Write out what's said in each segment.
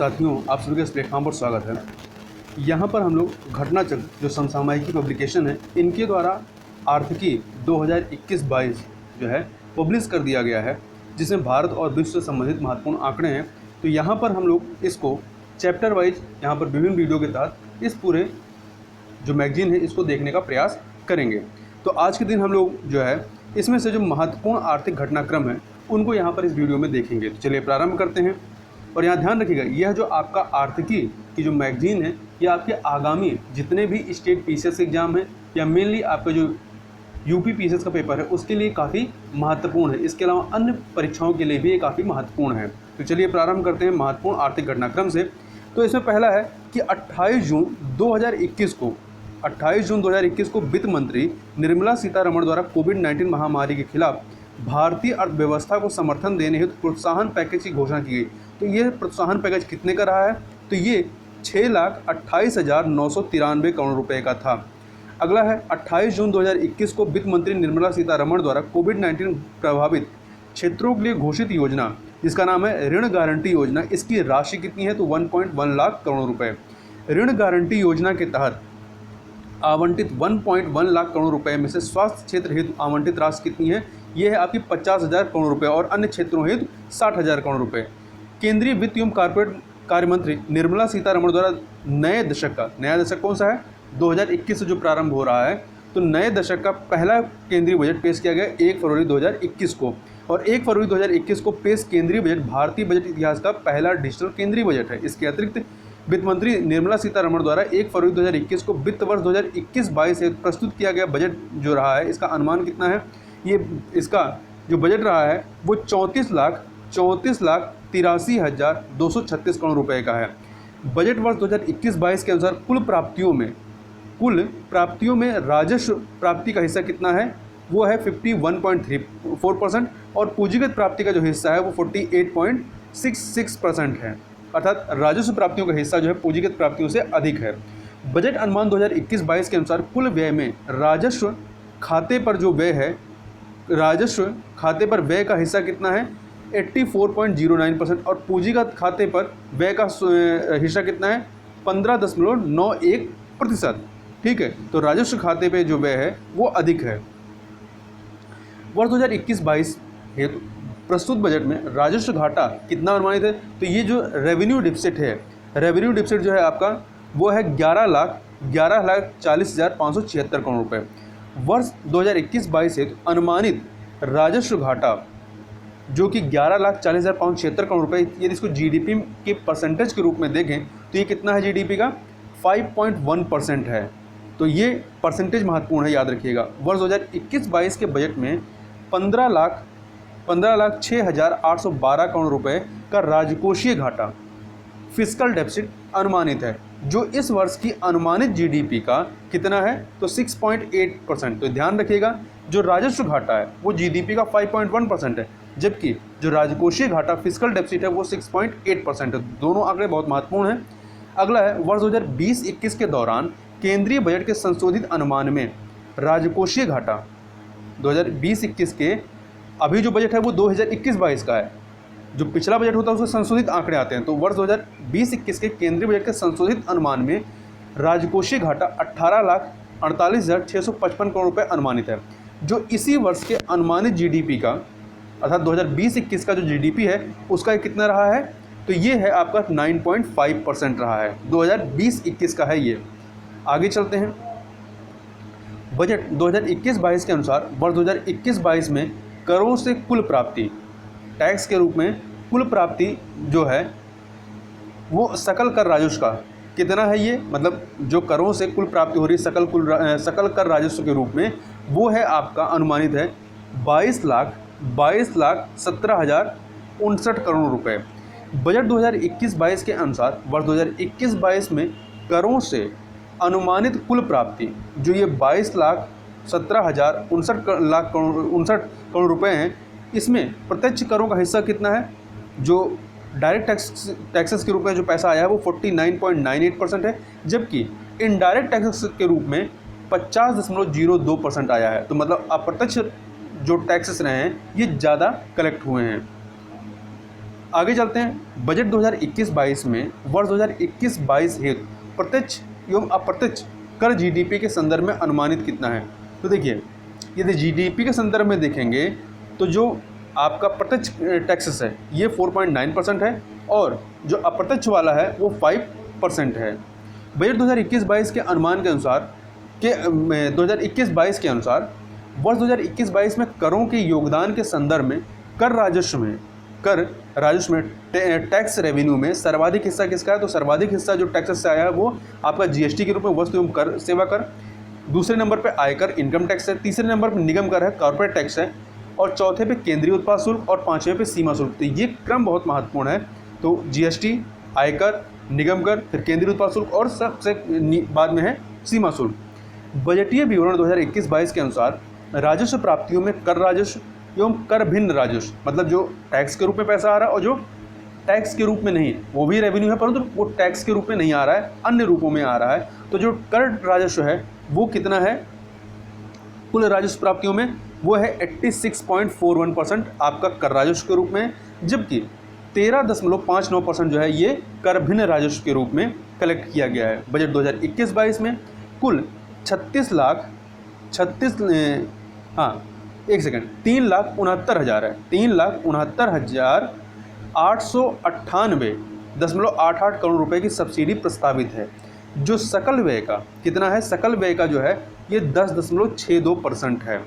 साथियों, आप सभी का इस प्लेटफॉर्म पर स्वागत है। यहाँ पर हम लोग घटना चक्र जो समसामयिकी पब्लिकेशन है, इनके द्वारा आर्थिकी 2021-22 जो है पब्लिश कर दिया गया है, जिसमें भारत और विश्व से संबंधित महत्वपूर्ण आंकड़े हैं। तो यहाँ पर हम लोग इसको चैप्टर वाइज यहाँ पर विभिन्न वीडियो के तहत इस पूरे जो मैगजीन है इसको देखने का प्रयास करेंगे। तो आज के दिन हम लोग जो है इसमें से जो महत्वपूर्ण आर्थिक घटनाक्रम है उनको यहाँ पर इस वीडियो में देखेंगे। तो चलिए प्रारंभ करते हैं। और यहाँ ध्यान रखिएगा, यह जो आपका आर्थिकी की जो मैगजीन है ये आपके आगामी जितने भी स्टेट पीसीएस एग्जाम है या मेनली आपका जो यूपी पीसीएस का पेपर है उसके लिए काफ़ी महत्वपूर्ण है। इसके अलावा अन्य परीक्षाओं के लिए भी ये काफ़ी महत्वपूर्ण है। तो चलिए प्रारंभ करते हैं महत्वपूर्ण आर्थिक घटनाक्रम से। तो इसमें पहला है कि 28 जून 2021 को वित्त मंत्री निर्मला सीतारमण द्वारा कोविड-19 महामारी के खिलाफ भारतीय अर्थव्यवस्था को समर्थन देने हेतु प्रोत्साहन पैकेज की घोषणा की गई। तो ये प्रोत्साहन पैकेज कितने का रहा है? तो ये 6,28,993 करोड़ रुपए का था। अगला है 28 जून 2021 को वित्त मंत्री निर्मला सीतारमण द्वारा कोविड-19 प्रभावित क्षेत्रों के लिए घोषित योजना जिसका नाम है ऋण गारंटी योजना, इसकी राशि कितनी है? तो 1.1 लाख करोड़ रुपए। ऋण गारंटी योजना के तहत आवंटित 1.1 लाख करोड़ रुपए में से स्वास्थ्य क्षेत्र हेतु आवंटित राशि कितनी है? ये है आपकी 50,000 करोड़ रुपए और अन्य क्षेत्रों हेतु 60,000 करोड़ रुपए। केंद्रीय वित्त एवं कॉर्पोरेट कार्य मंत्री निर्मला सीतारमण द्वारा नए दशक कौन सा है? 2021 से जो प्रारंभ हो रहा है, तो नए दशक का पहला केंद्रीय बजट पेश किया गया 1 फरवरी 2021 को। और 1 फरवरी 2021 को पेश केंद्रीय बजट भारतीय बजट इतिहास का पहला डिजिटल केंद्रीय बजट है। इसके अतिरिक्त वित्त मंत्री निर्मला सीतारमण द्वारा 1 फरवरी 2021 को वित्त वर्ष 2021-22 से प्रस्तुत किया गया बजट जो रहा है, इसका अनुमान कितना है? ये इसका जो बजट रहा है वो 34,83,8236 करोड़ रुपए का है। बजट वर्ष 2021-22 के अनुसार कुल प्राप्तियों में राजस्व प्राप्ति का हिस्सा कितना है? वो है 51.34% और पूंजीगत प्राप्ति का जो हिस्सा है वो 48.66% है। अर्थात राजस्व प्राप्तियों का हिस्सा जो है पूंजीगत प्राप्तियों से अधिक है। बजट अनुमान 2021-22 के अनुसार कुल व्यय में राजस्व खाते पर व्यय का हिस्सा कितना है? 84.09% और पूंजीगत खाते पर व्यय का हिस्सा कितना है? 15.91%। ठीक है, तो राजस्व खाते पे जो व्यय है वो अधिक है। वर्ष 2021-22 हेतु प्रस्तुत बजट में राजस्व घाटा कितना अनुमानित है? तो ये जो रेवेन्यू डिफिसिट है, रेवेन्यू डिफिसिट जो है आपका वो है 11,40,576 करोड़ रुपए। वर्ष 2021-22 हेतु अनुमानित राजस्व घाटा जो कि 11,40,576 करोड़ रुपए, यदि इसको जीडीपी के परसेंटेज के रूप में देखें तो ये कितना है? जीडीपी का 5.1% है। तो ये परसेंटेज महत्वपूर्ण है, याद रखिएगा। वर्ष 2021-22 के बजट में 15,06,812 करोड़ रुपए का राजकोषीय घाटा फिस्कल डेफिसिट अनुमानित है, जो इस वर्ष की अनुमानित जीडीपी का कितना है? तो 6.8%। तो ध्यान रखिएगा, जो राजस्व घाटा है वो जीडीपी का 5.1% है, जबकि जो राजकोषीय घाटा फिस्कल डेफिसिट है वो 6.8% है। दोनों आंकड़े बहुत महत्वपूर्ण हैं। अगला है वर्ष 2020-21 के दौरान केंद्रीय बजट के संशोधित अनुमान में राजकोषीय घाटा 2020-21 के अभी जो बजट है वो 2021-22 का है। जो पिछला बजट होता है उसमें संशोधित आंकड़े आते हैं। तो वर्ष 2020-21 के केंद्रीय बजट के संशोधित अनुमान में राजकोषीय घाटा 18,48,655 करोड़ रुपए अनुमानित है, जो इसी वर्ष के अनुमानित जीडीपी का अर्थात 2020-21 का जो जीडीपी है उसका कितना रहा है? तो ये है आपका 9.5% रहा है। 2020-21 का है ये। आगे चलते हैं। बजट 2021-22 के अनुसार वर्ष 2021-22 में करों से कुल प्राप्ति टैक्स के रूप में कुल प्राप्ति जो है वो सकल कर राजस्व का कितना है? ये मतलब जो करों से कुल प्राप्ति हो रही है सकल कर राजस्व के रूप में वो है आपका अनुमानित है 22,17,059 करोड़ रुपए। बजट 2021-22 के अनुसार वर्ष 2021-22 में करों से अनुमानित कुल प्राप्ति जो ये 22,17,059 करोड़ रुपए हैं, इसमें प्रत्यक्ष करों का हिस्सा कितना है? जो डायरेक्ट टैक्सेस के रूप में जो पैसा आया है वो 49.98% है, जबकि इनडायरेक्ट टैक्सेस के रूप में 50.02% आया है। तो मतलब अप्रत्यक्ष जो टैक्सेस रहे हैं ये ज़्यादा कलेक्ट हुए हैं। आगे चलते हैं। बजट 2021-22 में वर्ष 2021-22 हेतु प्रत्यक्ष एवं अप्रत्यक्ष कर जीडीपी के संदर्भ में अनुमानित कितना है। तो देखिए, यदि जीडीपी के संदर्भ में देखेंगे तो जो आपका प्रत्यक्ष टैक्सेस है ये 4.9% है और जो अप्रत्यक्ष वाला है वो 5% है। बजट 2021-22 के अनुमान के अनुसार 2021-22 के अनुसार वर्ष 2021-22 में करों के योगदान के संदर्भ में कर राजस्व में टैक्स रेवेन्यू में सर्वाधिक हिस्सा किसका है। तो सर्वाधिक हिस्सा जो टैक्सेस से आया है वो आपका जीएसटी के रूप में वस्तु एवं कर सेवा कर, दूसरे नंबर पे आयकर इनकम टैक्स है, तीसरे नंबर पे निगम कर है, कॉर्पोरेट टैक्स है, और चौथे पे केंद्रीय उत्पाद शुल्क और पांचवें पे सीमा शुल्क। तो ये क्रम बहुत महत्वपूर्ण है। तो जीएसटी, आयकर, निगम कर, फिर केंद्रीय उत्पाद शुल्क और सबसे बाद में है सीमा शुल्क। बजटीय विवरण 2021-22 के अनुसार राजस्व प्राप्तियों में कर राजस्व एवं कर भिन्न राजस्व, मतलब जो टैक्स के रूप में पैसा आ रहा है और जो टैक्स के रूप में नहीं, वो भी रेवेन्यू है परंतु वो टैक्स के रूप में नहीं आ रहा है, अन्य रूपों में आ रहा है। तो जो कर राजस्व है वो कितना है कुल राजस्व प्राप्तियों में, वो है 86.41% आपका कर राजस्व के रूप में, जबकि 13.59% जो है ये कर भिन्न राजस्व के रूप में कलेक्ट किया गया है। बजट 2021-22 में कुल 3,69,800 है, 3,69,898.88 करोड़ रुपए की सब्सिडी प्रस्तावित है। जो सकल व्यय का कितना है, सकल व्यय का जो है ये 10.62% है।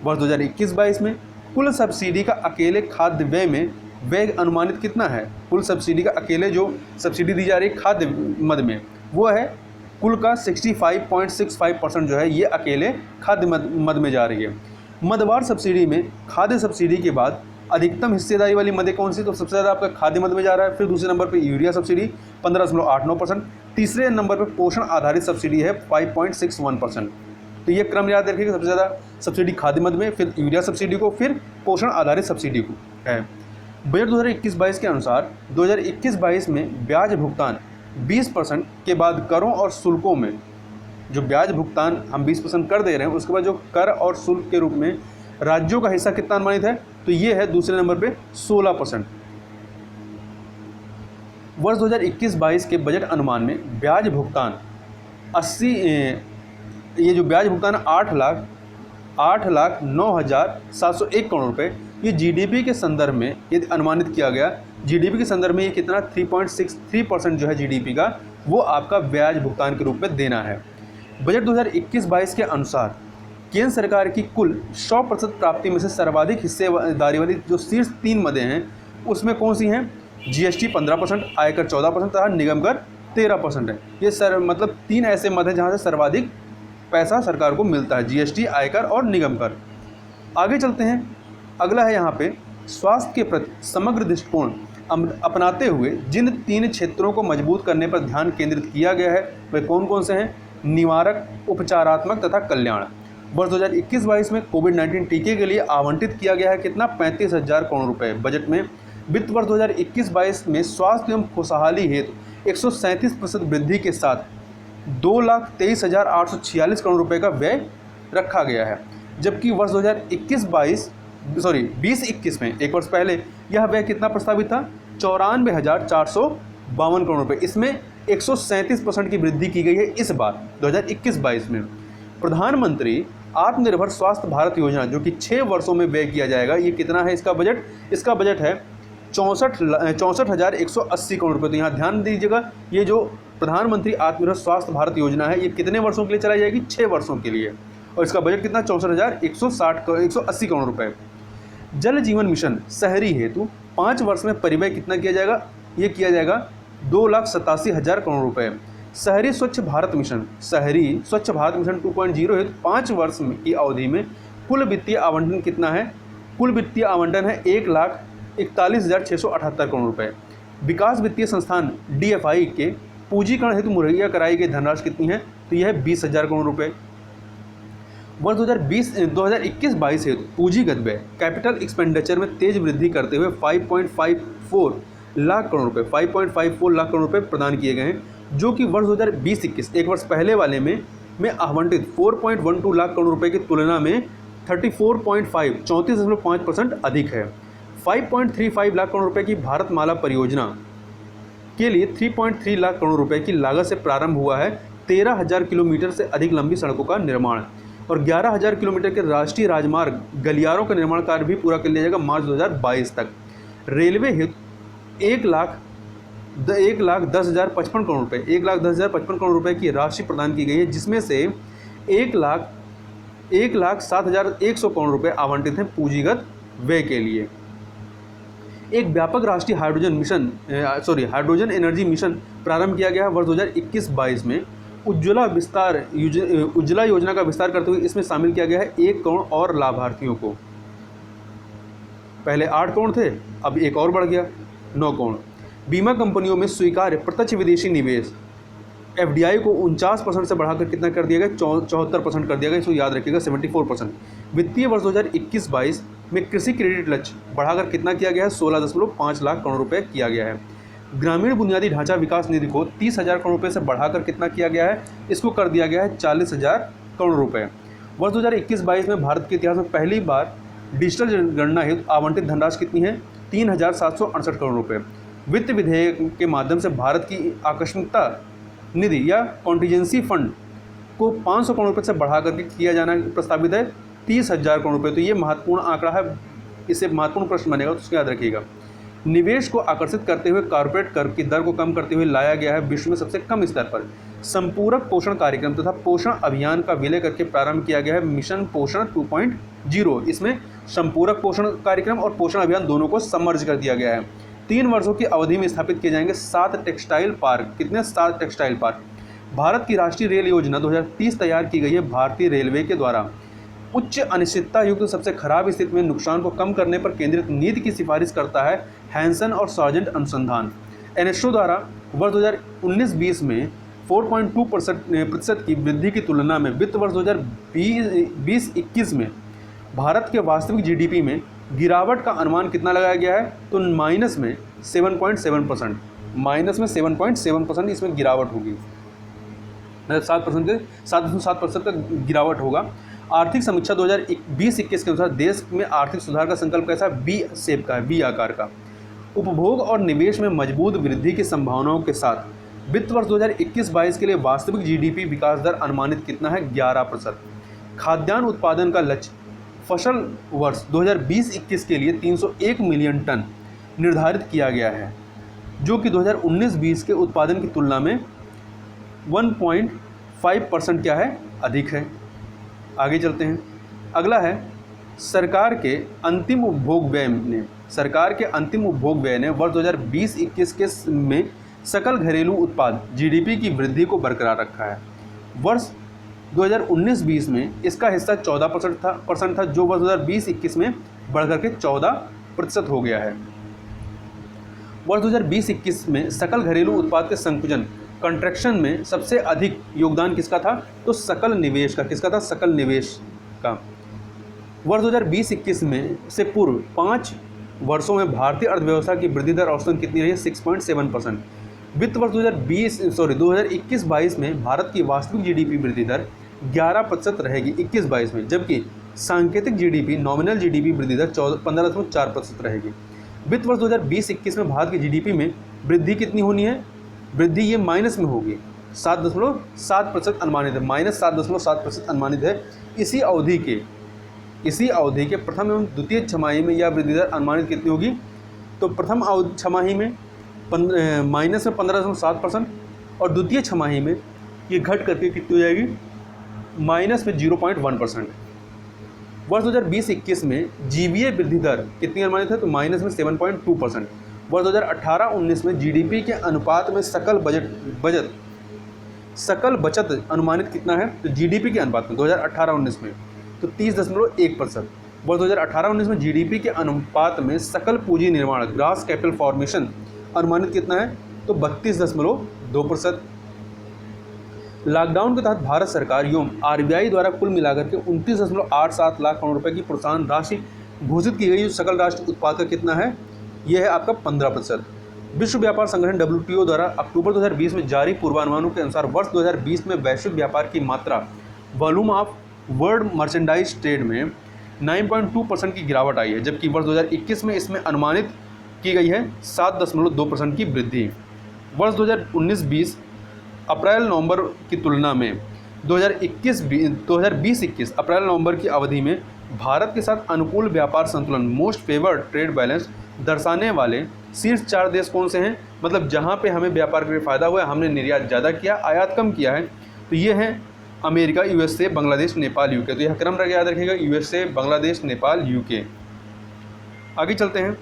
वर्ष 2021-22 में कुल सब्सिडी का अकेले खाद्य व्यय में व्यय अनुमानित कितना है। कुल सब्सिडी का अकेले जो सब्सिडी दी जा रही है खाद्य मद में वो है कुल का 65.65% जो है ये अकेले खाद्य मद में जा रही है। मदवार सब्सिडी में खाद्य सब्सिडी के बाद अधिकतम हिस्सेदारी वाली मदें कौन सी, तो सबसे ज़्यादा आपका खाद्य मद में जा रहा है। फिर दूसरे नंबर पे यूरिया सब्सिडी 15.89%, तीसरे नंबर पे पोषण आधारित सब्सिडी है 5.61%। तो ये क्रम याद रखिएगा, सबसे ज़्यादा सब्सिडी खाद्य मद में, फिर यूरिया सब्सिडी को, फिर पोषण आधारित सब्सिडी को है। बजट 2021-22 के अनुसार 2021-22 में ब्याज भुगतान 20% के बाद करों और शुल्कों में जो ब्याज भुगतान हम 20% कर दे रहे हैं, उसके बाद जो कर और शुल्क के रूप में राज्यों का हिस्सा कितना अनुमानित है, तो ये है दूसरे नंबर पे 16%। वर्ष 2021-22 के बजट अनुमान में ब्याज भुगतान 80 ये जो ब्याज भुगतान 8,09,701 करोड़ रुपए, ये जीडीपी के संदर्भ में यदि अनुमानित किया गया, जीडीपी के संदर्भ में ये कितना 3.63% जो है जीडीपी का, वो आपका ब्याज भुगतान के रूप में देना है। बजट 2021-22 के अनुसार केंद्र सरकार की कुल 100% प्राप्ति में से सर्वाधिक हिस्सेदारी वाली जो शीर्ष 3 मदें हैं उसमें कौन सी हैं, जीएसटी 15%, आयकर 14% तथा निगम कर 13% है। ये मतलब 3 ऐसे मद हैं जहाँ से सर्वाधिक पैसा सरकार को मिलता है, जीएसटी, आयकर और निगम कर। आगे चलते हैं, अगला है यहाँ पे स्वास्थ्य के प्रति समग्र दृष्टिकोण अपनाते हुए जिन 3 क्षेत्रों को मजबूत करने पर ध्यान केंद्रित किया गया है वे कौन कौन से हैं, निवारक, उपचारात्मक तथा कल्याण। वर्ष 2021-22 में कोविड-19 टीके के लिए आवंटित किया गया है कितना, 35,000 करोड़ रुपए। बजट में वित्त वर्ष 2021-22 में स्वास्थ्य एवं खुशहाली हेतु 137% वृद्धि के साथ 2,23,846 करोड़ रुपए का व्यय रखा गया है, जबकि वर्ष 2021 में एक वर्ष पहले यह व्यय कितना प्रस्तावित था, 94,452 करोड़ रुपए। इसमें 137% की वृद्धि की गई है इस बार 2021-22 में। प्रधानमंत्री आत्मनिर्भर स्वास्थ्य भारत योजना जो कि 6 वर्षों में व्यय किया जाएगा, ये कितना है इसका बजट है 64,180 करोड़ रुपये। तो यहाँ ध्यान दीजिएगा, ये जो प्रधानमंत्री आत्मनिर्भर स्वास्थ्य भारत योजना है ये कितने वर्षों के लिए चलाई जाएगी, 6 वर्षों के लिए, और इसका बजट कितना 64,180 करोड़ रुपये। जल जीवन मिशन शहरी हेतु 5 वर्ष में परिव्यय कितना किया जाएगा, ये किया जाएगा 2,87,000 करोड़ रुपये। शहरी स्वच्छ भारत मिशन 2.0 हेतु 5 वर्ष की अवधि में कुल वित्तीय आवंटन कितना है, कुल वित्तीय आवंटन है 1,41,678 करोड़ रुपये। विकास वित्तीय संस्थान DFI के पूंजीकरण हेतु मुहैया कराई गई धनराशि कितनी है, तो यह है 20,000 करोड़ रुपये। वर्ष 2021-22 हेतु पूंजीगत व्यय कैपिटल एक्सपेंडिचर में तेज वृद्धि करते हुए 5.54 लाख करोड़ रुपये 5.54 लाख करोड़ रुपये प्रदान किए गए हैं, जो कि वर्ष 2020-21 एक वर्ष पहले वाले में आवंटित 4.12 लाख करोड़ रुपये की तुलना में 34.5% अधिक है। 5.35 लाख करोड़ रुपए की भारतमाला परियोजना के लिए 3.3 लाख करोड़ रुपए की लागत से प्रारंभ हुआ है 13,000 किलोमीटर से अधिक लंबी सड़कों का निर्माण और 11,000 किलोमीटर के राष्ट्रीय राजमार्ग गलियारों का निर्माण कार्य भी पूरा कर लिया जाएगा मार्च 2022 तक। रेलवे हेतु 1,10,055 करोड़ रुपए 1,10,055 करोड़ रुपए की राशि प्रदान की गई है, जिसमें से 1,07,100 करोड़ रुपए आवंटित हैं पूंजीगत व्यय के लिए। एक व्यापक राष्ट्रीय हाइड्रोजन एनर्जी मिशन प्रारंभ किया गया है वर्ष 2021-22 में। उज्ज्वला योजना का विस्तार करते हुए इसमें शामिल किया गया है 1 करोड़ और लाभार्थियों को। पहले 8 करोड़ थे, अब एक और बढ़ गया 9 करोड़। बीमा कंपनियों में स्वीकार्य प्रत्यक्ष विदेशी निवेश FDI को 49% से बढ़ाकर कितना कर दिया गया, 74% कर दिया गया, इसको याद रखिएगा 74%। वित्तीय वर्ष 2021-22 में कृषि क्रेडिट लक्ष्य बढ़ाकर कितना किया गया है, 16.5 लाख करोड़ रुपए किया गया है। ग्रामीण बुनियादी ढांचा विकास निधि को 30,000 करोड़ रुपए से बढ़ाकर कितना किया गया है, इसको कर दिया गया है 40,000 करोड़ रुपए। वर्ष 2021-22 में भारत के इतिहास में पहली बार डिजिटल जनगणना हेतु आवंटित धनराशि कितनी है, 3,768 करोड़ रुपए। वित्त विधेयक के माध्यम से भारत की आकस्मिकता निधि या कॉन्टीजेंसी फंड को 500 करोड़ रुपए से बढ़ा करके किया जाना प्रस्तावित है 30,000 करोड़ रुपए। तो ये महत्वपूर्ण आंकड़ा है, इसे महत्वपूर्ण प्रश्न बनेगा, तो उसको याद रखिएगा। निवेश को आकर्षित करते हुए कॉर्पोरेट कर की दर को कम करते हुए लाया गया है विश्व में सबसे कम स्तर पर संपूरक पोषण कार्यक्रम तथा पोषण अभियान का विलय करके प्रारंभ किया गया है मिशन पोषण 2.0। इसमें संपूरक पोषण कार्यक्रम और पोषण अभियान दोनों को समर्ज कर दिया गया है। 3 वर्षों की अवधि में स्थापित किए जाएंगे 7 टेक्सटाइल पार्क। कितने? 7 टेक्सटाइल पार्क। भारत की राष्ट्रीय रेल योजना 2030 तैयार की गई है भारतीय रेलवे के द्वारा। उच्च अनिश्चितता युक्त सबसे खराब स्थिति में नुकसान को कम करने पर केंद्रित नीति की सिफारिश करता है हैंसन और सार्जेंट अनुसंधान। एनएसओ द्वारा वर्ष 2019-20 में 4.2% की वृद्धि की तुलना में वित्त वर्ष 2020-21 में भारत के वास्तविक जीडीपी में गिरावट का अनुमान कितना लगाया गया है, तो माइनस में 7.7%। माइनस में 7.7% इसमें गिरावट होगी, 7.7% का गिरावट होगा। आर्थिक समीक्षा 2020-21 के अनुसार देश में आर्थिक सुधार का संकल्प कैसा है, बी शेप का है, बी आकार का। उपभोग और निवेश में मजबूत वृद्धि की संभावनाओं के साथ वित्त वर्ष 2021-22 के लिए वास्तविक जीडीपी विकास दर अनुमानित कितना है, 11%। खाद्यान्न उत्पादन का लक्ष्य फसल वर्ष 2020-21 के लिए 301 मिलियन टन निर्धारित किया गया है, जो कि 2019-20 के उत्पादन की तुलना में 1.5% क्या है, अधिक है। आगे चलते हैं। अगला है सरकार के अंतिम उपभोग व्यय ने वर्ष 2020-21 में सकल घरेलू उत्पाद जीडीपी की वृद्धि को बरकरार रखा है। वर्ष 2019-20 में इसका हिस्सा 14% था, जो वर्ष 2020-21 में बढ़कर के 14% हो गया है। वर्ष 2020-21 में सकल घरेलू उत्पाद के संकुचन कंट्रैक्शन में सबसे अधिक योगदान किसका था, तो सकल निवेश का। किसका था, सकल निवेश का। वर्ष 2020-21 में से पूर्व 5 वर्षों में भारतीय अर्थव्यवस्था की वृद्धि दर औसतन कितनी रही है, 6.7%। वित्त वर्ष 2021-22 में भारत की वास्तविक जीडीपी वृद्धि दर 11% रहेगी 21-22 में, जबकि सांकेतिक जीडीपी नॉमिनल जीडीपी वृद्धि दर 15.4% रहेगी। वित्त वर्ष 2020-21 में भारत की जीडीपी में वृद्धि कितनी होनी है, वृद्धि ये माइनस में होगी, 7.7% अनुमानित है, -7.7% अनुमानित है। इसी अवधि के प्रथम एवं द्वितीय छमाही में यह वृद्धि दर अनुमानित कितनी होगी, तो प्रथम छमाही में माइनस में 15.7% और द्वितीय छमाही में ये घट करके कितनी हो जाएगी, माइनस में 0.1%। वर्ष 2020-21 में जीवीए वृद्धि दर कितनी अनुमानित है, तो माइनस में 7.2%। वर्ष 2018-19 में जीडीपी के अनुपात में सकल बचत अनुमानित कितना है, तो जीडीपी के अनुपात में 2018-19 में तो 30.1%। वर्ष 2018-19 में जीडीपी के अनुपात में सकल पूंजी निर्माण ग्रॉस कैपिटल फॉर्मेशन अनुमानित कितना है, तो 32.2%। लॉकडाउन के तहत भारत सरकार एवं आरबीआई द्वारा कुल मिलाकर के 29.87 लाख करोड़ रुपए की प्रोत्साहन राशि घोषित की गई, जो सकल राष्ट्रीय उत्पाद का कितना है, यह है आपका 15%। विश्व व्यापार संगठन WTO द्वारा अक्टूबर 2020 में जारी पूर्वानुमानों के अनुसार वर्ष 2020 में वैश्विक व्यापार की मात्रा volume of world merchandise trade में 9.2% की गिरावट आई है, जबकि वर्ष 2021 में इसमें अनुमानित की गई है 7.2% की वृद्धि। वर्ष 2019-20 अप्रैल नवंबर की तुलना में 2020-21 अप्रैल नवंबर की अवधि में भारत के साथ अनुकूल व्यापार संतुलन मोस्ट फेवर्ड ट्रेड बैलेंस दर्शाने वाले शीर्ष 4 देश कौन से हैं, मतलब जहां पे हमें व्यापार के फायदा हुआ है, हमने निर्यात ज़्यादा किया, आयात कम किया है, तो ये हैं America, USA, Bangladesh, Nepal, UK. तो यह क्रम याद रखिएगा, यूएसए, बांग्लादेश, नेपाल, यूके। आगे चलते हैं,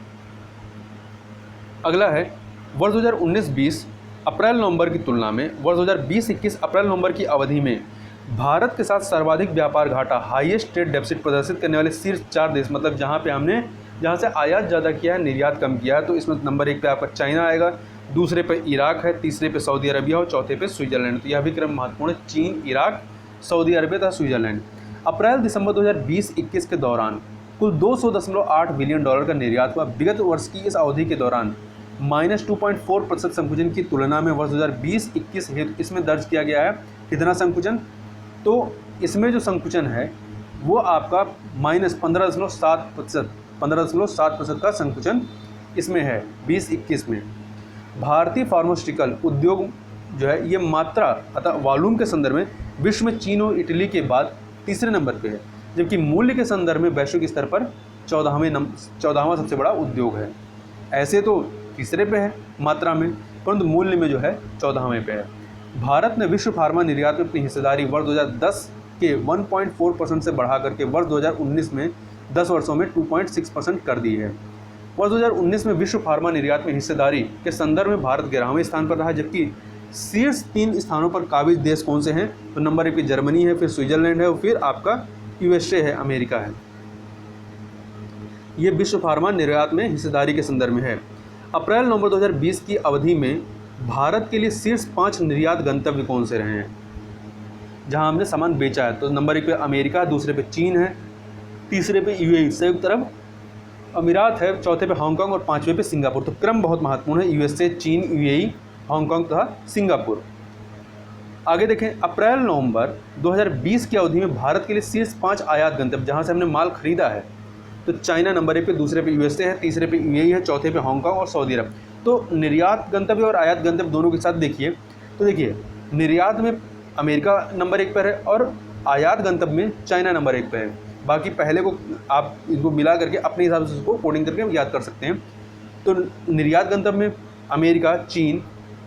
अगला है वर्ष 2019-20 अप्रैल नवंबर की तुलना में वर्ष 2020-21 अप्रैल नवंबर की अवधि में भारत के साथ सर्वाधिक व्यापार घाटा हाईएस्ट ट्रेड डेफिसिट प्रदर्शित करने वाले शीर्ष 4 देश, मतलब जहां से आयात ज़्यादा किया है, निर्यात कम किया है, तो इसमें नंबर 1 पे आपका चाइना आएगा, दूसरे पे इराक है, तीसरे पे सऊदी अरबिया और चौथे पे स्विट्जरलैंड। तो यह भी क्रम महत्वपूर्ण है, चीन, इराक, सऊदी अरबिया तथा स्विट्जरलैंड। अप्रैल दिसंबर 2020-21 के दौरान कुल $200.8 बिलियन का निर्यात हुआ। विगत वर्ष की इस अवधि के दौरान -2.4% संकुचन की तुलना में वर्ष 2020-21 हेतु इसमें दर्ज किया गया है कितना संकुचन, तो इसमें जो संकुचन है वो आपका -15.7% का संकुचन इसमें है 2021 में। भारतीय फार्मास्यूटिकल उद्योग जो है ये मात्रा अतः वॉल्यूम के संदर्भ में विश्व में चीन और इटली के बाद तीसरे नंबर पे है, जबकि मूल्य के संदर्भ में वैश्विक स्तर पर 14वां सबसे बड़ा उद्योग है। ऐसे तो तीसरे पे है मात्रा में, परंतु मूल्य में जो है 14वें पे है। भारत ने विश्व फार्मा निर्यात में अपनी हिस्सेदारी वर्ष 2010 के 1.4% से बढ़ा करके वर्ष 2019 में 10 वर्षों में 2.6% कर दी है। वर्ष 2019 में विश्व फार्मा निर्यात में हिस्सेदारी के संदर्भ में भारत 11वें स्थान पर रहा, जबकि शीर्ष 3 स्थानों पर काबिज देश कौन से हैं, तो नंबर 1 पे जर्मनी है, फिर स्विट्जरलैंड है और फिर आपका यूएसए है, अमेरिका है। ये विश्व फार्मा निर्यात में हिस्सेदारी के संदर्भ में है। अप्रैल नवंबर 2020 की अवधि में भारत के लिए शीर्ष 5 निर्यात गंतव्य कौन से रहे हैं जहां हमने सामान बेचा है, तो नंबर 1 पे अमेरिका, दूसरे पे चीन है, तीसरे पे यूएई संयुक्त अरब अमीरात है, चौथे पे हांगकांग और 5वें पे सिंगापुर। तो क्रम बहुत महत्वपूर्ण है, यूएसए, चीन, यूएई, हांगकांग तथा सिंगापुर। आगे देखें, अप्रैल नवंबर 2020 की अवधि में भारत के लिए शीर्ष 5 आयात गंतव्य जहां से हमने माल खरीदा है, तो चाइना नंबर 1 पे, दूसरे पे यूएसए है, तीसरे पे यूएई है, चौथे पे हांगकांग और सऊदी अरब। तो निर्यात गंतव्य और आयात गंतव्य दोनों के साथ देखिए, तो देखिए निर्यात में अमेरिका नंबर 1 पर है और आयात गंतव्य में चाइना नंबर 1 पर है। बाकी पहले को आप इनको मिला करके अपने हिसाब से उसको कोडिंग करके याद कर सकते हैं। तो निर्यात गंतव्य में अमेरिका, चीन,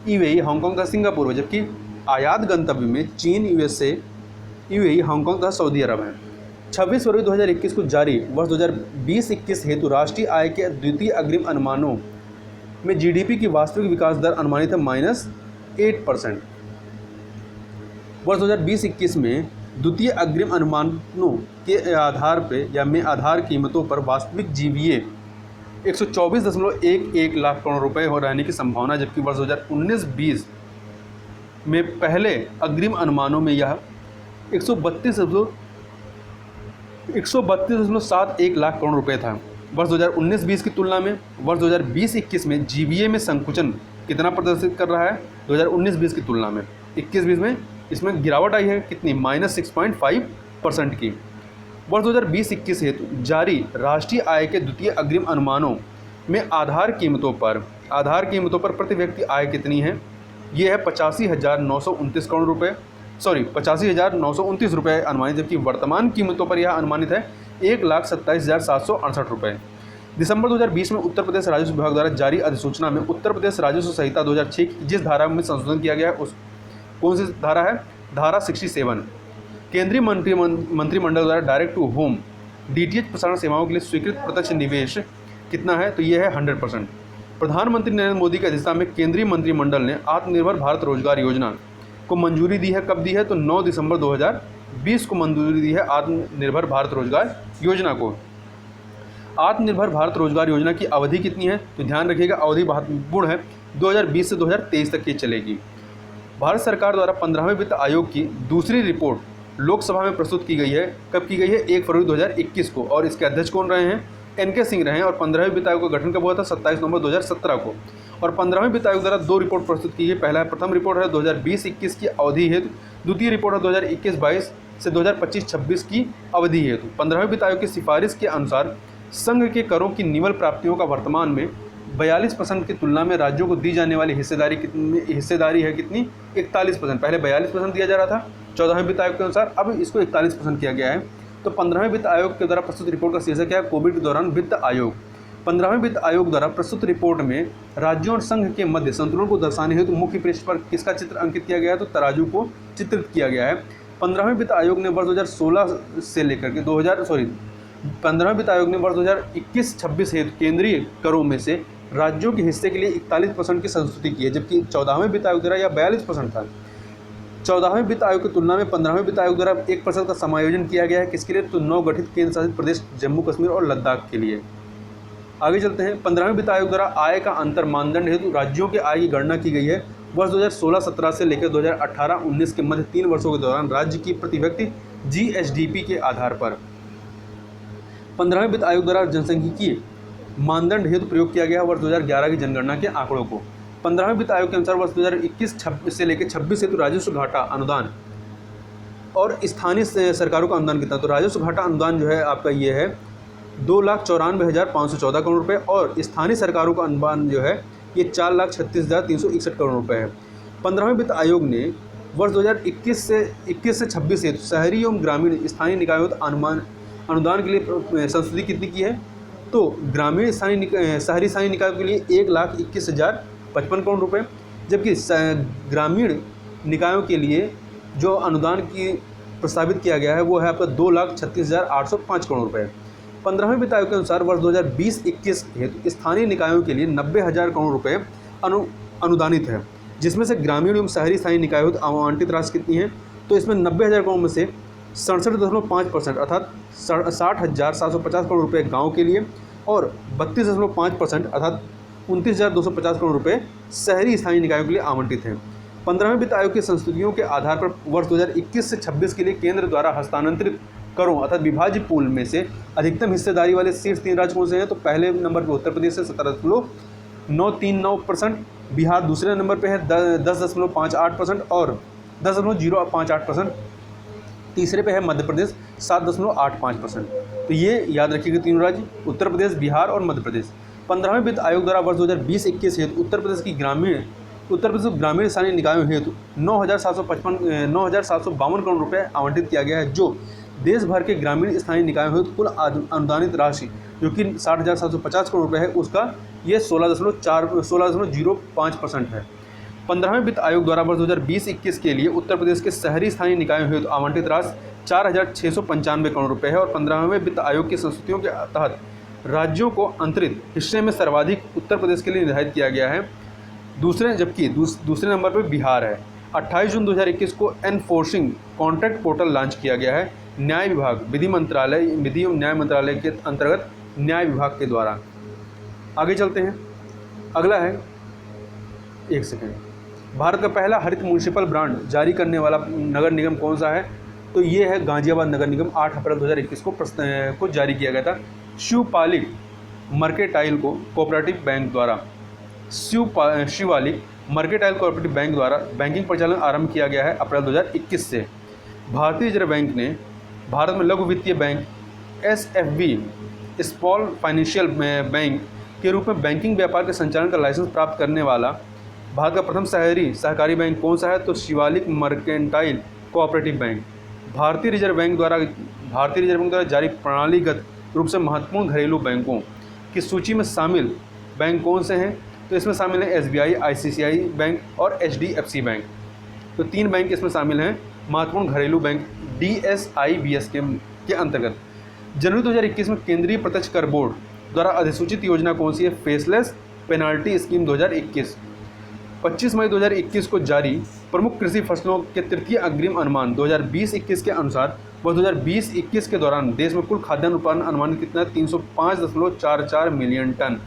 यूएई, हांगकांग तथा सिंगापुर है, जबकि आयात गंतव्य में चीन, यूएसए, यूएई, हांगकांग तथा सऊदी अरब है। 26 फरवरी 2021 को जारी वर्ष 2020-21 हेतु राष्ट्रीय आय के द्वितीय अग्रिम अनुमानों में जीडीपी की वास्तविक विकास दर अनुमानित है -8%। वर्ष 2020-21 में द्वितीय अग्रिम अनुमानों के आधार पे या में आधार कीमतों पर वास्तविक जीवीए 124.11 लाख करोड़ रुपए हो रहने की संभावना, जबकि वर्ष 2019-20 में पहले अग्रिम अनुमानों में यह 132.71 लाख करोड़ रुपए था। वर्ष 2019-20 की तुलना में वर्ष 2020-21 में जीवीए में संकुचन कितना प्रदर्शित कर रहा है 2019-20 की तुलना में, 21-20 में इसमें गिरावट आई है कितनी, -6.5% की। वर्ष 2020-21 हेतु जारी राष्ट्रीय आय के द्वितीय अग्रिम अनुमानों में आधार कीमतों पर प्रति व्यक्ति आय कितनी है, ये है 85,929 करोड़ रुपये, 85,929 रुपये अनुमानित, जबकि वर्तमान कीमतों पर यह अनुमानित है 1,27,768 रुपये। दिसंबर 2020 में उत्तर प्रदेश राजस्व विभाग द्वारा जारी अधिसूचना में उत्तर प्रदेश राजस्व संहिता 2006 की जिस धारा में संशोधन किया गया है उस कौन सी धारा है, धारा 67। केंद्रीय मंत्रिमंडल द्वारा डायरेक्ट टू होम डीटीएच प्रसारण सेवाओं के लिए स्वीकृत प्रत्यक्ष निवेश कितना है, तो ये है 100%। प्रधानमंत्री नरेंद्र मोदी की अध्यक्षता में केंद्रीय मंत्रिमंडल ने आत्मनिर्भर भारत रोजगार योजना को मंजूरी दी है। कब दी है, तो 9 दिसंबर 2020 को मंजूरी दी है आत्मनिर्भर भारत रोजगार योजना को। आत्मनिर्भर भारत रोजगार योजना की अवधि कितनी है, तो ध्यान रखिएगा अवधि महत्वपूर्ण है, 2020 से 2023 तक की चलेगी। भारत सरकार द्वारा 15वें वित्त आयोग की दूसरी रिपोर्ट लोकसभा में प्रस्तुत की गई है। कब की गई है, 1 फरवरी 2021 को, और इसके अध्यक्ष कौन रहे हैं, एनके सिंह रहे हैं। और 15वें वित्त आयोग का गठन कब हुआ था, 27 नवंबर 2017 को। और 15वें वित्त आयोग द्वारा 2 रिपोर्ट प्रस्तुत की गई। प्रथम रिपोर्ट है 2020-21 की अवधि हेतु, द्वितीय रिपोर्ट है 2021-22 से 2025-26 की अवधि हेतु 15वें वित्त आयोग की सिफारिश के अनुसार संघ के करों की निवल प्राप्तियों का वर्तमान में 42% की तुलना में राज्यों को दी जाने वाली हिस्सेदारी है कितनी, 41%। पहले 42% दिया जा रहा था 14वें वित्त आयोग के अनुसार, अब इसको 41% किया गया है। तो 15वें वित्त आयोग के द्वारा प्रस्तुत रिपोर्ट का शीर्षक क्या है, कोविड के दौरान वित्त आयोग। 15वें वित्त आयोग द्वारा प्रस्तुत रिपोर्ट में राज्यों और संघ के मध्य संतुलन को दर्शाने हेतु मुख्य पृष्ठ पर किसका चित्र अंकित किया गया है, तो तराजू को चित्रित किया गया है। 15वें वित्त आयोग ने वर्ष 2016 से लेकर के 15वें वित्त आयोग ने वर्ष 2021-26 हेतु केंद्रीय करों में से राज्यों के हिस्से के लिए 41% की संस्तुति की है, जबकि 14वें वित्त आयोग द्वारा यह 42% था। 14वें वित्त आयोग की तुलना में 15वें वित्त आयोग द्वारा 1% का समायोजन किया गया है, किसके लिए, तो नवगठित केंद्र शासित प्रदेश जम्मू कश्मीर और लद्दाख के लिए। आगे चलते हैं। 15वें वित्त आयोग द्वारा आय का अंतर मानदंड हेतु राज्यों के आय की गणना की गई है। वर्ष 2016-17 से लेकर 2018-19 के मध्य 3 वर्षों के दौरान राज्य की प्रति व्यक्ति GSDP के आधार पर 15वें वित्त आयोग द्वारा जनसांख्यिकीय मानदंड हेतु प्रयोग किया गया वर्ष 2011 की जनगणना के आंकड़ों को। 15वें वित्त आयोग के अनुसार वर्ष 2021 से लेकर 26 हेतु राजस्व घाटा अनुदान और स्थानीय सरकारों का अनुदान कितना, तो राजस्व घाटा अनुदान जो है आपका ये है 2,94,514 करोड़ रुपए और स्थानीय सरकारों का अनुदान जो है ये 4,36,361 करोड़ रुपए है। 15वें वित्त आयोग ने वर्ष 2021 से 26 हेतु शहरी एवं ग्रामीण स्थानीय निकायों अनुदान के लिए संस्तुति कितनी की है, तो ग्रामीण शहरी स्थानीय निकायों के लिए 1,21,055 करोड़ रुपए, जबकि ग्रामीण निकायों के लिए जो अनुदान की प्रस्तावित किया गया है वो है आपका 2,36,805 करोड़ रुपए। 15वें वित्त आयोग के अनुसार वर्ष 2020-21 हेतु स्थानीय निकायों के लिए 90,000 करोड़ रुपए अनुदानित है, जिसमें से ग्रामीण एवं शहरी स्थानीय निकायों आवंटित राशि कितनी है, तो इसमें 90,000 करोड़ में से 67.5% अर्थात 60,750 करोड़ रुपए गाँव के लिए और 32.5% अर्थात 29,250 करोड़ रुपए शहरी स्थानीय निकायों के लिए आवंटित हैं। 15वें वित्त आयोग की संस्तुतियों के आधार पर वर्ष 2021 से 26 के लिए केंद्र द्वारा हस्तांतरित करों अर्थात विभाज्य पूल में से अधिकतम हिस्सेदारी वाले शीर्ष 3 राज्य कौन से हैं, तो पहले नंबर पर उत्तर प्रदेश से 17.939%, बिहार दूसरे नंबर पर है 10.58% और 10.058%, तीसरे पे है मध्य प्रदेश 7.85%। तो ये याद रखिएगा तीनों राज्य उत्तर प्रदेश, बिहार और मध्य प्रदेश। 15वें वित्त आयोग द्वारा वर्ष 2020-21 हेतु उत्तर प्रदेश ग्रामीण स्थानीय निकायों हेतु 9,752 करोड़ रुपए आवंटित किया गया है, जो देश भर के ग्रामीण स्थानीय निकायों हेतु कुल अनुदानित राशि जो कि 60,750 करोड़ रुपए है उसका ये 16.05% है। 15वें वित्त आयोग द्वारा वर्ष 2020-21 के लिए उत्तर प्रदेश के शहरी स्थानीय निकायों हेतु आवंटित राशि 4,695 करोड़ रुपए है और 15वें वित्त आयोग की संस्तुतियों के तहत राज्यों को अंतरित हिस्से में सर्वाधिक उत्तर प्रदेश के लिए निर्धारित किया गया है, जबकि दूसरे नंबर पर बिहार है। 28 जून 2021 को एनफोर्सिंग कॉन्ट्रैक्ट पोर्टल लॉन्च किया गया है न्याय विभाग विधि एवं न्याय मंत्रालय के अंतर्गत न्याय विभाग के द्वारा। आगे चलते हैं। अगला है, एक सेकेंड, भारत का पहला हरित म्युनिसिपल ब्रांड जारी करने वाला नगर निगम कौन सा है, तो ये है गाजियाबाद नगर निगम। 8 अप्रैल 2021 को जारी किया गया था। शिवपालिक मर्केंटाइल कोऑपरेटिव बैंक द्वारा शिवालिक मर्केंटाइल कोऑपरेटिव बैंक द्वारा बैंकिंग परिचालन आरंभ किया गया है अप्रैल 2021 से। भारतीय रिजर्व बैंक ने भारत में लघु वित्तीय bank SFB small financial bank के रूप में बैंकिंग व्यापार के संचालन का लाइसेंस प्राप्त करने वाला भारत का प्रथम शहरी सहकारी बैंक कौन सा है, तो शिवालिक मर्केंटाइल कोऑपरेटिव बैंक। भारतीय रिजर्व बैंक द्वारा जारी प्रणालीगत रूप से महत्वपूर्ण घरेलू बैंकों की सूची में शामिल बैंक कौन से हैं, तो इसमें शामिल है SBI, ICICI बैंक और HDFC बैंक। तो 3 बैंक इसमें शामिल हैं महत्वपूर्ण घरेलू बैंक DSIBS के अंतर्गत। जनवरी 2021 में केंद्रीय प्रत्यक्ष कर बोर्ड द्वारा अधिसूचित योजना कौन सी है, फेसलेस पेनाल्टी स्कीम 2021। 25 मई 2021 को जारी प्रमुख कृषि फसलों के तृतीय अग्रिम अनुमान 2020-21 के अनुसार वर्ष 2020-21 के दौरान देश में कुल खाद्यान्न उत्पादन अनुमानित कितना है, 305.44 मिलियन टन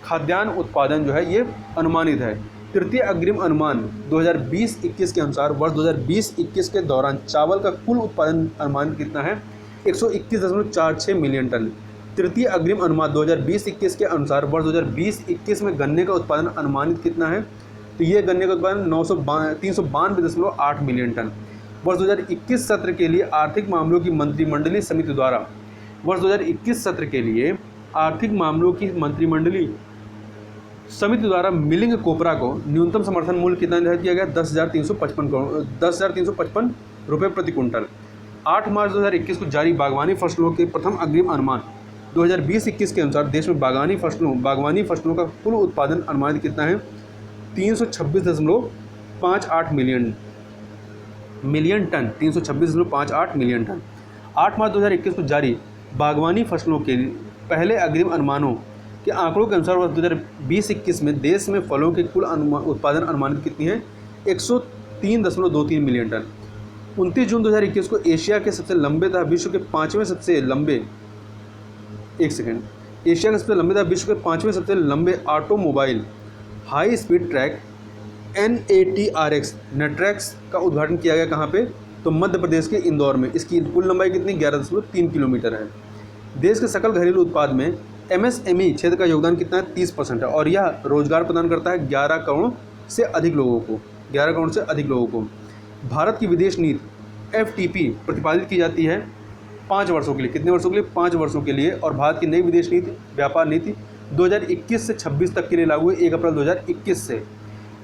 खाद्यान्न उत्पादन जो है ये अनुमानित है। तृतीय अग्रिम अनुमान 2020-21 के अनुसार वर्ष 2020-21 के दौरान चावल का कुल उत्पादन अनुमानित कितना है, 121.46 मिलियन टन। तृतीय अग्रिम अनुमान 2020-21 के अनुसार वर्ष 2020-21 में गन्ने का उत्पादन अनुमानित कितना है, तो ये गन्ने का उत्पादन 392.8 मिलियन टन। वर्ष 2021 सत्र के लिए आर्थिक मामलों की मंत्रिमंडलीय समिति द्वारा वर्ष 2021 सत्र के लिए आर्थिक मामलों की मंत्रिमंडलीय समिति द्वारा मिलिंग कोपरा को न्यूनतम समर्थन मूल्य कितना निर्धारित किया गया? 10,355 रुपये प्रति कुंटल। 8 मार्च 2021 को जारी बागवानी फसलों के प्रथम अग्रिम अनुमान 2020-21 के अनुसार देश में बागवानी फसलों का कुल उत्पादन अनुमानित कितना है? 326.58 मिलियन टन। 326.58 million ton. 8 मार्च 2021 को जारी बागवानी फसलों के पहले अग्रिम अनुमानों के आंकड़ों के अनुसार वर्ष 2020-21 में देश में फलों के कुल उत्पादन अनुमानित कितनी है? 103.23 मिलियन टन। 29 जून 2021 को एशिया के सबसे लंबे तथा विश्व के पाँचवें सबसे लंबे automobile high speed track NATRX NATRAX का उद्घाटन किया गया। कहाँ पे? तो मध्य प्रदेश के इंदौर में। इसकी कुल लंबाई कितनी? 11.3 किलोमीटर है। देश के सकल घरेलू उत्पाद में MSME क्षेत्र का योगदान कितना है? 30% है और यह रोजगार प्रदान करता है 11 करोड़ से अधिक लोगों को। भारत की विदेश नीति FTP प्रतिपादित की जाती है 5 वर्षों के लिए। कितने वर्षों के लिए? 5 वर्षों के लिए। और भारत की नई विदेश नीति व्यापार नीति 2021 से 26 तक के लिए लागू है, 1 अप्रैल 2021 से।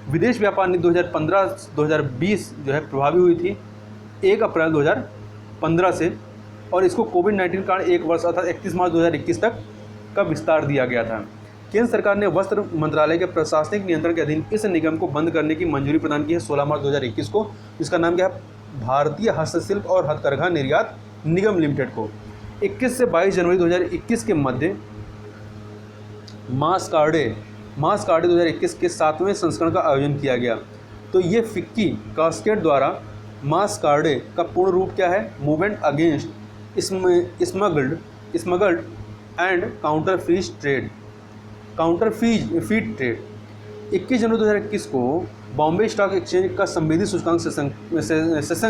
विदेश व्यापार नीति 2015-2020 जो है प्रभावी हुई थी 1 अप्रैल 2015 से, और इसको कोविड-19 कारण 1 वर्ष अर्थात 31 मार्च 2021 तक का विस्तार दिया गया था। केंद्र सरकार ने वस्त्र मंत्रालय के प्रशासनिक नियंत्रण के अधीन इस निगम को बंद करने की मंजूरी प्रदान की है 16 मार्च 2021 को। इसका नाम क्या है? भारतीय हस्तशिल्प और हथकरघा निर्यात निगम लिमिटेड को। 21 से 22 जनवरी 2021 के मध्य मास कार्डे 2021 के 7वें संस्करण का आयोजन किया गया। तो ये फिक्की कास्केड द्वारा मास कार्डे का पूर्ण रूप क्या है? Movement against smuggled and counterfeit trade. 21 जनवरी 2021 को बॉम्बे स्टॉक एक्सचेंज का संवेदी सूचकांक सेंसेक्स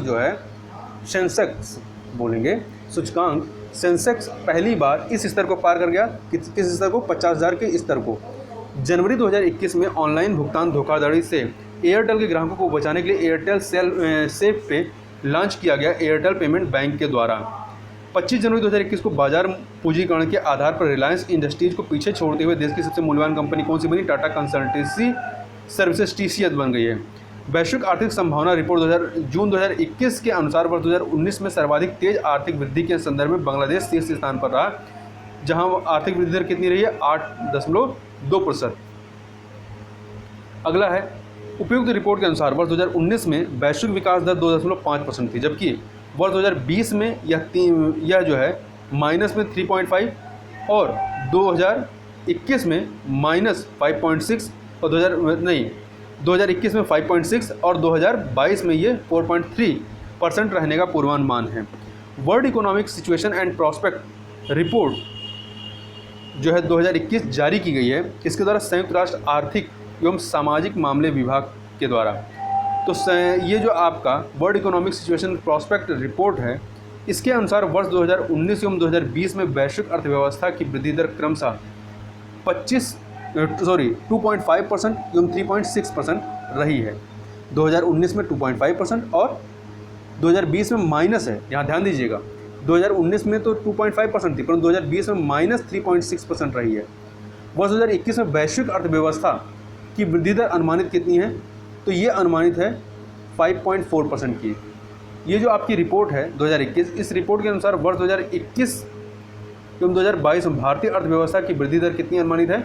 जो है सेंसेक्स पहली बार इस स्तर को पार कर गया। किस स्तर को? 50,000 के स्तर को। जनवरी 2021 में ऑनलाइन भुगतान धोखाधड़ी से एयरटेल के ग्राहकों को बचाने के लिए एयरटेल सेफ पे लॉन्च किया गया एयरटेल पेमेंट बैंक के द्वारा। 25 जनवरी 2021 को बाजार पूंजीकरण के आधार पर रिलायंस इंडस्ट्रीज को पीछे छोड़ते हुए देश की सबसे मूल्यवान कंपनी कौन सी बनी? टाटा कंसल्टेंसी सर्विसेज TCS बन गई है। वैश्विक आर्थिक संभावना रिपोर्ट जून 2021 के अनुसार वर्ष 2019 में सर्वाधिक तेज आर्थिक वृद्धि के संदर्भ में बांग्लादेश शीर्ष स्थान पर रहा, जहां आर्थिक वृद्धि दर कितनी रही है? 8.2%। अगला है उपयुक्त रिपोर्ट के अनुसार वर्ष 2019 में वैश्विक विकास दर 2.5% थी, जबकि वर्ष 2020 में यह जो है माइनस में 3.5 और 2021 में -5.6 और 2021 में 5.6 और 2022 में ये 4.3% रहने का पूर्वानुमान है। World economic situation and prospect report जो है 2021 जारी की गई है, इसके द्वारा संयुक्त राष्ट्र आर्थिक एवं सामाजिक मामले विभाग के द्वारा। तो ये जो आपका world economic situation prospect report है, इसके अनुसार वर्ष 2019 एवं 2020 में वैश्विक अर्थव्यवस्था की वृद्धि दर क्रमशः 2.5% एवं 3.6% रही है। 2019 में 2.5% और 2020 में माइनस है, यहाँ ध्यान दीजिएगा। 2019 में तो 2.5% थी, परंतु 2020 में -3.6% रही है। वर्ष 2021 में वैश्विक अर्थव्यवस्था की वृद्धि दर अनुमानित कितनी है? तो ये अनुमानित है 5.4% की। ये जो आपकी रिपोर्ट है 2021, इस रिपोर्ट के अनुसार वर्ष 2021 एवं 2022 में भारतीय अर्थव्यवस्था की वृद्धि दर कितनी अनुमानित है?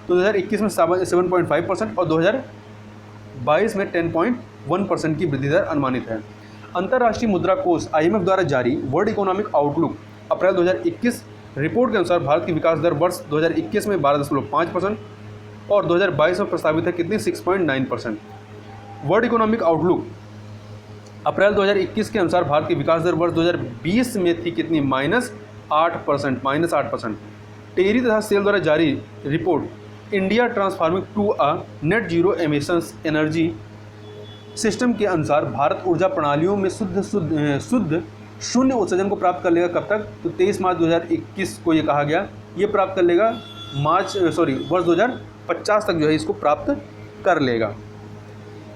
तो 2021 में 7.5% और 2022 में 10.1% की वृद्धि दर अनुमानित है। अंतर्राष्ट्रीय मुद्रा कोष IMF द्वारा जारी वर्ल्ड इकोनॉमिक आउटलुक अप्रैल 2021 रिपोर्ट के अनुसार भारत की विकास दर वर्ष 2021 में 12.5% और 2022 में प्रस्तावित है कितनी? 6.9%। वर्ल्ड इकोनॉमिक आउटलुक अप्रैल 2021 के अनुसार भारत की विकास दर वर्ष 2020 में थी कितनी? -8%। टेरी तथा सेल द्वारा जारी report India transforming to a net zero emissions energy system के अनुसार भारत ऊर्जा प्रणालियों में शुद्ध शून्य उत्सर्जन को प्राप्त कर लेगा। कब तक? तो 23 मार्च 2021 को ये कहा गया, ये प्राप्त कर लेगा वर्ष 2050 तक जो है इसको प्राप्त कर लेगा।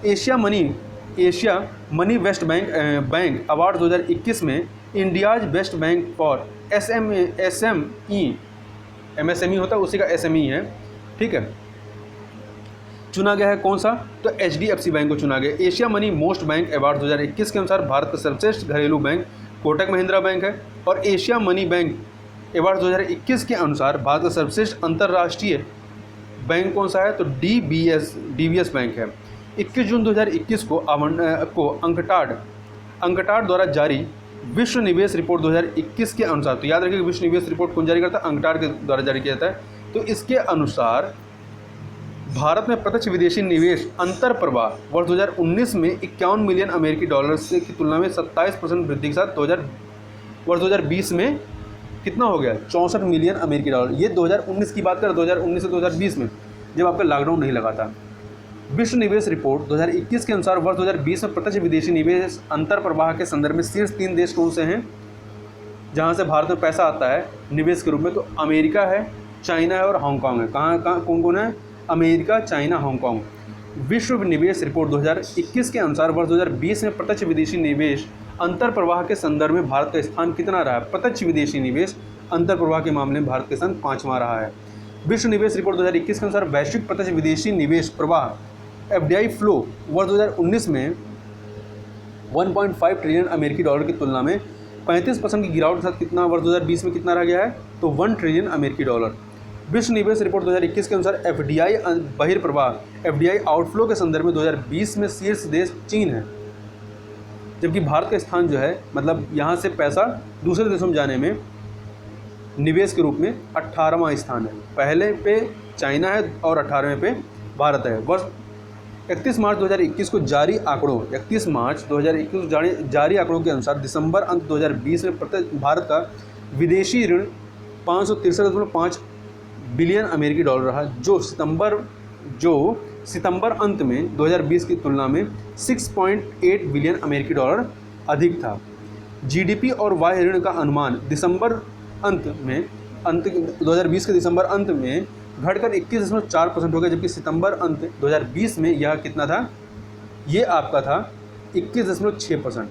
Asia money Asia money West Bank award 2021 में India's best bank for SME MSME होता है, उसी का SME है, ठीक है, चुना गया है। कौन सा? तो HDFC बैंक को चुना गया। Asia money most bank award 2021 के अनुसार भारत का सर्वश्रेष्ठ घरेलू बैंक कोटक महिंद्रा बैंक है। और एशिया मनी बैंक अवार्ड 2021 के अनुसार भारत का सर्वश्रेष्ठ अंतर्राष्ट्रीय बैंक कौन सा है? तो DBS बैंक है। 21 जून 2021 को अंकटाड द्वारा जारी विश्व निवेश रिपोर्ट 2021 के अनुसार, तो याद रखिए विश्व निवेश रिपोर्ट कौन जारी करता है? अंकटाड के द्वारा जारी किया जाता है। तो इसके अनुसार भारत में प्रत्यक्ष विदेशी निवेश अंतर प्रवाह वर्ष 2019 में 51 मिलियन अमेरिकी डॉलर से की तुलना में 27% वृद्धि के साथ वर्ष 2020 में कितना हो गया? 64 मिलियन अमेरिकी डॉलर। ये 2019 की बात करें, 2019 से 2020 में, जब आपका लॉकडाउन नहीं लगा था। विश्व निवेश रिपोर्ट 2021 के अनुसार वर्ष 2020 में प्रत्यक्ष विदेशी निवेश अंतर प्रवाह के संदर्भ में शीर्ष 3 देश कौन से हैं जहां से भारत में पैसा आता है निवेश के रूप में? तो अमेरिका है, चाइना है और हांगकांग है। कहाँ कौन कौन है? America, China, Hong Kong. विश्व निवेश रिपोर्ट 2021 के अनुसार वर्ष 2020 में प्रत्यक्ष विदेशी निवेश अंतर प्रवाह के संदर्भ में भारत का स्थान कितना रहा है? प्रत्यक्ष विदेशी निवेश अंतर प्रवाह के मामले में भारत का स्थान 5वां रहा है। विश्व निवेश रिपोर्ट 2021 के अनुसार वैश्विक प्रत्यक्ष विदेशी निवेश प्रवाह FDI फ्लो वर्ष 2019 में 1.5 ट्रिलियन अमेरिकी डॉलर की तुलना में 35% की गिरावट के साथ कितना वर्ष 2020 में कितना रह गया है? तो 1 ट्रिलियन अमेरिकी डॉलर। विश्व निवेश रिपोर्ट 2021 के अनुसार FDI बहिर्प्रवाह FDI आउटफ्लो के संदर्भ में 2020 में शीर्ष देश चीन है, जबकि भारत का स्थान जो है, मतलब यहाँ से पैसा दूसरे देशों में जाने में निवेश के रूप में 18वां स्थान है। पहले पे चाइना है और 18वें पे भारत है। वर्ष 31 मार्च 2021 को जारी आंकड़ों 31 मार्च 2021 जारी आंकड़ों के अनुसार दिसंबर अंत 2020 में भारत का विदेशी ऋण 563.5 बिलियन अमेरिकी डॉलर रहा, जो सितंबर अंत में 2020 की तुलना में 6.8 बिलियन अमेरिकी डॉलर अधिक था। GDP और बाह्य ऋण का अनुमान 2020 के दिसंबर अंत में घटकर 21.4% हो गया, जबकि सितंबर अंत 2020 में यह कितना था? ये आपका था 21.6%।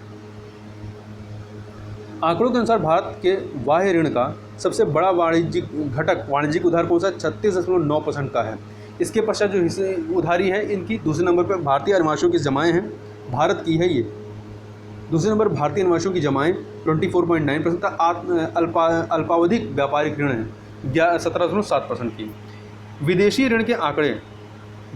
आंकड़ों के अनुसार भारत के बाह्य ऋण का सबसे बड़ा वाणिज्यिक उधार कौन सा? 36.9% का है। इसके पश्चात जो हिस्से उधारी है इनकी दूसरे नंबर पर भारतीय अनुवांशों की जमाएँ हैं, भारत की है ये। दूसरे नंबर भारतीय अनुवांशों की जमाएँ 24.9% का। अल्पावधिक व्यापारिक ऋण है 17.7% की। विदेशी ऋण के आंकड़े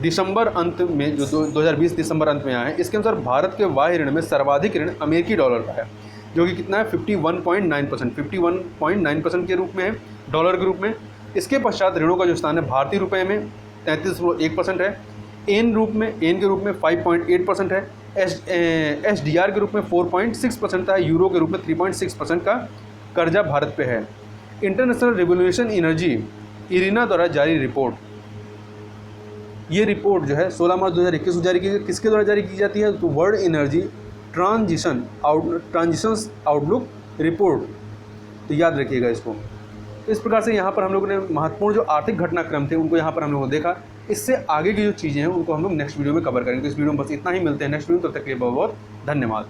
दिसंबर अंत में जो 2020 दिसंबर अंत में आए हैं, इसके अनुसार भारत के बाह्य ऋण में सर्वाधिक ऋण अमेरिकी डॉलर का है, जो कि कितना है? 51.9% के रूप में है, डॉलर के रूप में। इसके पश्चात ऋणों का जो स्थान है भारतीय रुपये में 33.1% है, एन के रूप में 5.8% है, SDR के रूप में 4.6% है, यूरो के रूप में 3.6% का कर्जा भारत पे है। इंटरनेशनल रिवोल्यूशन एनर्जी इरिना द्वारा जारी रिपोर्ट, ये रिपोर्ट जो है 16 मार्च 2021 को जारी की गई। किसके द्वारा जारी की जाती है? तो world energy transitions outlook report, तो याद रखिएगा इसको। इस प्रकार से यहाँ पर हम लोगों ने महत्वपूर्ण जो आर्थिक घटनाक्रम थे उनको यहाँ पर हम लोगों ने देखा। इससे आगे की जो चीज़ें हैं उनको हम लोग नेक्स्ट वीडियो में कवर करेंगे। तो इस वीडियो में बस इतना ही, मिलते हैं नेक्स्ट वीडियो, तब तक के लिए बहुत बहुत धन्यवाद।